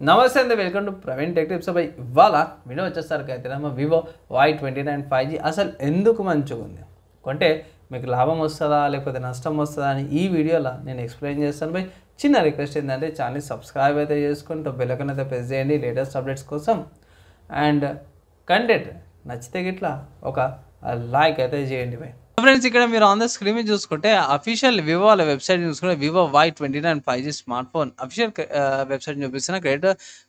నమస్తే అండి, welcome to Praveen tech tips. అబ్బాయి ఇవాళ వీడియో వచ్చేసరికి అయితే వివో Y29 5G అసలు ఎందుకు మంచిగా ఉంది, కొంటే మీకు లాభం వస్తుందా లేకపోతే నష్టం వస్తుందా అని ఈ వీడియోలో నేను ఎక్స్ప్లెయిన్ చేస్తాను. బై చిన్న రిక్వెస్ట్ ఏంటంటే ఛానల్ సబ్స్క్రైబ్ అయితే చేసుకుంటూ బెల్ ఐకాన్ అయితే ప్రెస్ చేయండి లేటెస్ట్ అప్డేట్స్ కోసం. అండ్ కంటెంట్ నచ్చితే గిట్లా ఒక లైక్ అయితే చేయండి బై. ఫ్రెండ్స్, ఇక్కడ మీరు ఆన్ ద స్క్రీన్ మీద చూసుకుంటే అఫీషియల్ వివో వాళ్ళ వెబ్సైట్ చూసుకుంటే Vivo Y29 5G smartphone official website చూపిస్తున్న క్రెడిట్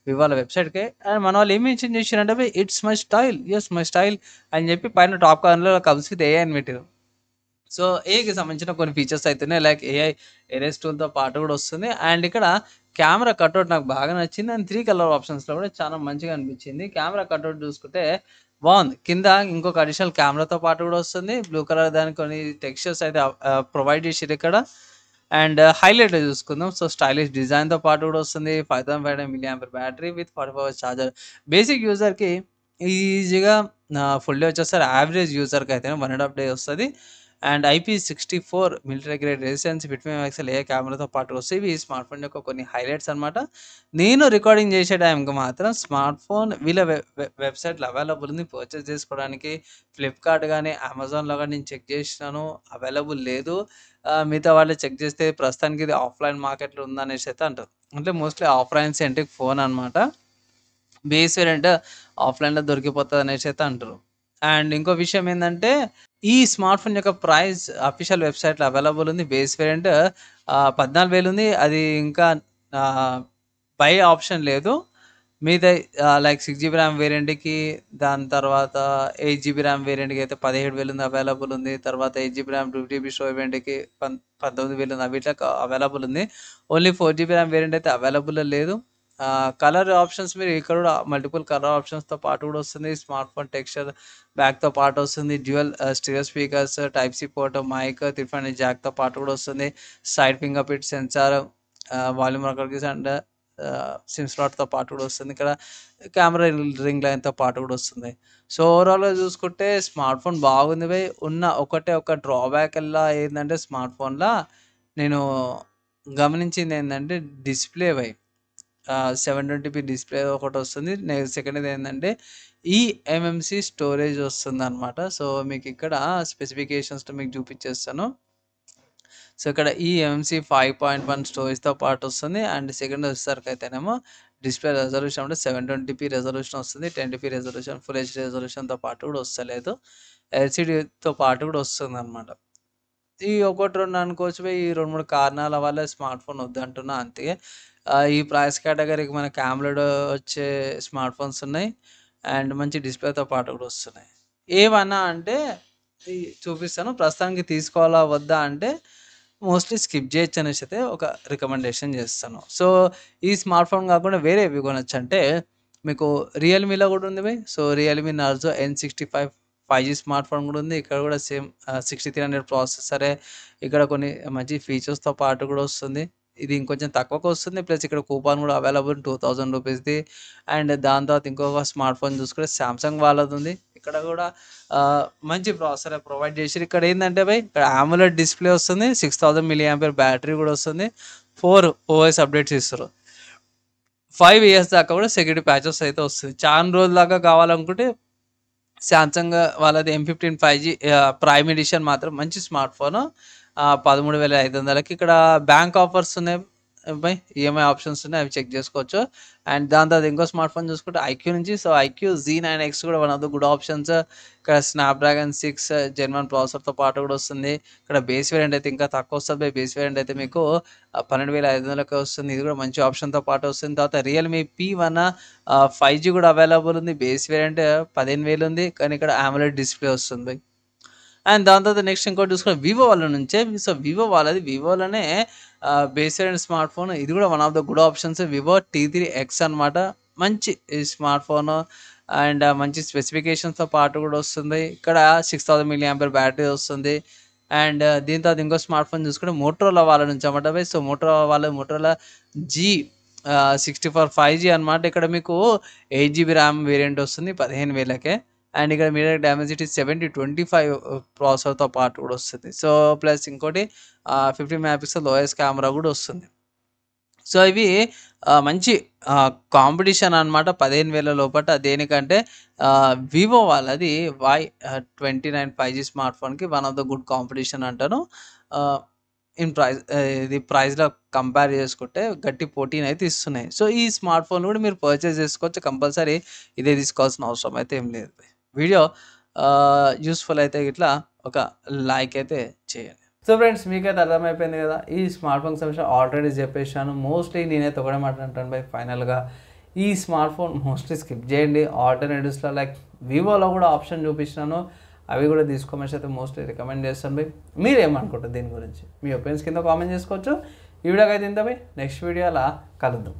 వివో వాళ్ళ వెబ్సైట్కి. అండ్ మన వాళ్ళు ఏం మెన్షన్ చేసిరంటే it's my style, yes my style అని చెప్పి పైన టాప్ కార్నర్లో కమ్స్ విత్ ఏఐ అని పెట్టారు. సో ఏకి సంబంధించిన కొన్ని ఫీచర్స్ అయితేనే లైక్ ఏఐ ఎరేస్ టూల్తో పాటు కూడా వస్తుంది. అండ్ ఇక్కడ కెమెరా కట్అవుట్ నాకు బాగా నచ్చింది. అండ్ 3 కలర్ ఆప్షన్స్లో కూడా చాలా మంచిగా అనిపించింది. కెమెరా కట్అవుట్ చూసుకుంటే బాగుంది. కింద ఇంకొక అడిషనల్ కెమెరాతో పాటు కూడా వస్తుంది. బ్లూ కలర్ దానికి కొన్ని టెక్స్చర్స్ అయితే ప్రొవైడ్ చేసారు ఇక్కడ. అండ్ హైలైట్ చూసుకుందాం. సో స్టైలిష్ డిజైన్తో పాటు కూడా వస్తుంది. 5500 mAh battery with 45 charger. Basic యూజర్కి ఈజీగా ఫుల్ డే వచ్చేసరి యావరేజ్ యూజర్కి అయితే 1.5 day వస్తుంది. And IP64 military grade resistance 50 megapixel a కెమెరాతో పాటు వస్తాయి. ఇవి స్మార్ట్ ఫోన్ యొక్క కొన్ని హైలైట్స్ అనమాట. నేను రికార్డింగ్ చేసే టైంకి మాత్రం స్మార్ట్ ఫోన్ వీళ్ళ వెబ్సైట్లో అవైలబుల్ ఉంది పర్చేస్ చేసుకోవడానికి. ఫ్లిప్కార్ట్ కానీ అమెజాన్లో కానీ నేను చెక్ చేసినాను, అవైలబుల్ లేదు. మిగతా వాళ్ళు చెక్ చేస్తే ప్రస్తుతానికి ఇది ఆఫ్లైన్ మార్కెట్లో ఉందనేసి అయితే అంటారు. అంటే మోస్ట్లీ ఆఫ్లైన్ సెంట్రిక్ ఫోన్ అనమాట. బేస్ వేరియంట్ ఆఫ్లైన్లో దొరికిపోతుంది అనేసి అయితే అంటారు. అండ్ ఇంకో విషయం ఏంటంటే ఈ స్మార్ట్ ఫోన్ యొక్క ప్రైస్ అఫీషియల్ వెబ్సైట్లో అవైలబుల్ ఉంది. బేస్ వేరియంట్ 14,000 ఉంది. అది ఇంకా బై ఆప్షన్ లేదు. మీది లైక్ 6GB ర్యామ్ వేరియంట్కి, దాని తర్వాత 8GB ర్యామ్ వేరియంట్కి అయితే 17,000 ఉంది, అవైలబుల్ ఉంది. తర్వాత 8GB ర్యామ్ 2TB స్టోరేజ్ వేరియంట్కి 19,000 ఉంది. వీటికి అవైలబుల్ ఉంది. ఓన్లీ 4GB ర్యామ్ వేరియంట్ అయితే అవైలబుల్ లేదు. కలర్ ఆప్షన్స్ మీరు ఇక్కడ కూడా మల్టిపుల్ కలర్ ఆప్షన్స్తో పాటు కూడా వస్తుంది. స్మార్ట్ ఫోన్ టెక్స్చర్ బ్యాక్తో పాటు వస్తుంది. Dual stereo speakers, type C port, mic, 3.5 జాక్తో పాటు కూడా వస్తుంది. Side fingerprint sensor, volume recorders and SIM స్లాట్తో పాటు కూడా వస్తుంది. ఇక్కడ కెమెరా రింగ్ లైన్తో పాటు కూడా వస్తుంది. సో ఓవరాల్గా చూసుకుంటే స్మార్ట్ ఫోన్ బాగుంది బై. ఉన్న ఒక డ్రాబ్యాక్ అలా ఏంటంటే స్మార్ట్ ఫోన్లో నేను గమనించింది ఏంటంటే డిస్ప్లే బై 720p డిస్ప్లే ఒకటి వస్తుంది. సెకండ్ ఏంటంటే ఈ ఎంఎంసి స్టోరేజ్ వస్తుంది అనమాట. సో మీకు ఇక్కడ స్పెసిఫికేషన్స్తో మీకు చూపించేస్తాను. సో ఇక్కడ ఈ ఎంఎంసి 5.1 స్టోరేజ్తో పాటు వస్తుంది. అండ్ సెకండ్ వచ్చేసరికి అయితేనేమో డిస్ప్లే రెజల్యూషన్ అంటే 720p రెజల్యూషన్ వస్తుంది. 1080p రెజల్యూషన్, ఫుల్ హెచ్డీ రెజల్యూషన్తో పాటు కూడా వస్తలేదు. ఎల్సిడితో పాటు కూడా వస్తుంది అనమాట. ఈ 1-2 అనుకోవచ్చు. ఈ 2-3 కారణాల వల్ల స్మార్ట్ ఫోన్ వద్దంటున్నా అంతే. ఈ ప్రైస్ కేటగిరీకి మనకి AMOLED వచ్చే స్మార్ట్ ఫోన్స్ ఉన్నాయి. అండ్ మంచి డిస్ప్లేతో పాటు కూడా వస్తున్నాయి. ఏమన్నా అంటే చూపిస్తాను. ప్రస్తుతానికి తీసుకోవాలా వద్దా అంటే మోస్ట్లీ స్కిప్ చేయొచ్చు అనేసి అయితే ఒక రికమెండేషన్ చేస్తాను. సో ఈ స్మార్ట్ ఫోన్ కాకుండా వేరే ఏవి కొనొచ్చు అంటే మీకు రియల్మీలో కూడా ఉంది by. So Realme Narzo N65 5G smart phone కూడా ఉంది. ఇక్కడ కూడా సేమ్ 6300 ప్రాసెసరే. ఇక్కడ కొన్ని మంచి ఫీచర్స్తో పాటు కూడా వస్తుంది. ఇది ఇంకొంచెం తక్కువకు వస్తుంది. ప్లస్ ఇక్కడ కూపన్ కూడా అవైలబుల్ 2000 రూపీస్ది. అండ్ దాని తర్వాత ఇంకొక స్మార్ట్ ఫోన్ చూసుకుంటే సామ్సంగ్ వాళ్ళది ఉంది. ఇక్కడ కూడా మంచి ప్రాసెసర్ ప్రొవైడ్ చేసారు. ఇక్కడ ఏంటంటే బై ఇక్కడ AMOLED డిస్ప్లే వస్తుంది. 6000 mAh బ్యాటరీ కూడా వస్తుంది. 4 OS అప్డేట్స్ ఇస్తారు. 5 years దాకా కూడా సెక్యూరిటీ ప్యాచెస్ అయితే వస్తుంది. చాలా రోజుల దాకా కావాలనుకుంటే సామ్సంగ్ వాళ్ళది M15 5G ప్రైమ్ ఎడిషన్ మాత్రం మంచి స్మార్ట్ ఫోన్ 13,500కి. ఇక్కడ బ్యాంక్ ఆఫర్స్ ఉన్నాయి బై, ఈఎంఐ ఆప్షన్స్ ఉన్నాయి, అవి చెక్ చేసుకోవచ్చు. అండ్ దాని తర్వాత ఇంకో స్మార్ట్ ఫోన్ చూసుకుంటే ఐక్యూ నుంచి. సో ఐక్యూ Z9X కూడా one of the good options. ఇక్కడ స్నాప్డ్రాగన్ 6 Gen 1 ప్రాసెసర్తో పాటు కూడా వస్తుంది. ఇక్కడ బేస్ వేరియంట్ అయితే ఇంకా తక్కువ వస్తుంది బై. బేస్ వేరియంట్ అయితే మీకు 12,500కి వస్తుంది. ఇది కూడా మంచి ఆప్షన్తో పాటు వస్తుంది. తర్వాత రియల్మీ P1 5G కూడా అవైలబుల్ ఉంది. బేస్ వేరియంట్ 15,000 ఉంది, కానీ ఇక్కడ AMOLED డిస్ప్లే వస్తుంది బై. అండ్ దాని తర్వాత నెక్స్ట్ ఇంకోటి చూసుకుంటే వివో వాళ్ళ నుంచే. సో వివో వాళ్ళది వివోలోనే బేస్ వేరియంట్ స్మార్ట్ ఫోన్. ఇది కూడా one of the good options. Vivo T3X అనమాట. మంచి స్మార్ట్ ఫోన్ అండ్ మంచి స్పెసిఫికేషన్స్తో పాటు కూడా వస్తుంది. ఇక్కడ 6000 mAh బ్యాటరీ వస్తుంది. అండ్ దీని తర్వాత ఇంకో స్మార్ట్ ఫోన్ చూసుకుంటే మోటరోలా వాళ్ళ నుంచి అన్నమాట by. So Motorola G64 5G అనమాట. ఇక్కడ మీకు 8GB ర్యామ్ వేరియంట్ వస్తుంది 15,000కే. అండ్ ఇక్కడ మీడియాటెక్ డైమెన్సిటీ 7025 ప్రాసెసర్తో పాటు కూడా వస్తుంది. సో ప్లస్ ఇంకోటి 50 మెగాపిక్సెల్ ఓఎస్ కెమెరా కూడా వస్తుంది. సో ఇవి మంచి కాంపిటీషన్ అనమాట 15,000 లోపట. దేనికంటే వివో వాళ్ళది Y29 5G స్మార్ట్ ఫోన్‌కి one of the good competition అంటాను. ఇన్ ప్రైస్ ఇది ప్రైస్‌లో కంపేర్ చేసుకుంటే గట్టి పోటీనైతే ఇస్తున్నాయి. సో ఈ స్మార్ట్ ఫోన్ కూడా మీరు పర్చేస్ చేసుకోవచ్చు. కంపల్సరీ ఇదే తీసుకోవాల్సిన అవసరం అయితే ఏం లేదు. వీడియో యూస్‌ఫుల్ అయితే గిట్లా ఒక లైక్ అయితే చేయండి. సో ఫ్రెండ్స్, మీకైతే అర్థమైపోయింది కదా, ఈ స్మార్ట్ ఫోన్ సంబంధించిన ఆల్రెడీ చెప్పేసాను. మోస్ట్లీ నేనైతే ఒకటే మాట అంటాను బై, ఫైనల్గా ఈ స్మార్ట్ ఫోన్ మోస్ట్లీ స్కిప్ చేయండి. ఆల్టర్నేటివ్స్లో లైక్ వివోలో కూడా ఆప్షన్ చూపించినాను, అవి కూడా తీసుకోమని అయితే మోస్ట్లీ రికమెండ్ చేస్తాను బై. మీరేమనుకుంటారు దీని గురించి? మీ ఒపీనియన్స్ కింద కామెంట్ చేసుకోవచ్చు. ఈ వీడియోకి అయితే ఇంత బై, నెక్స్ట్ వీడియోలో కలుద్దాం.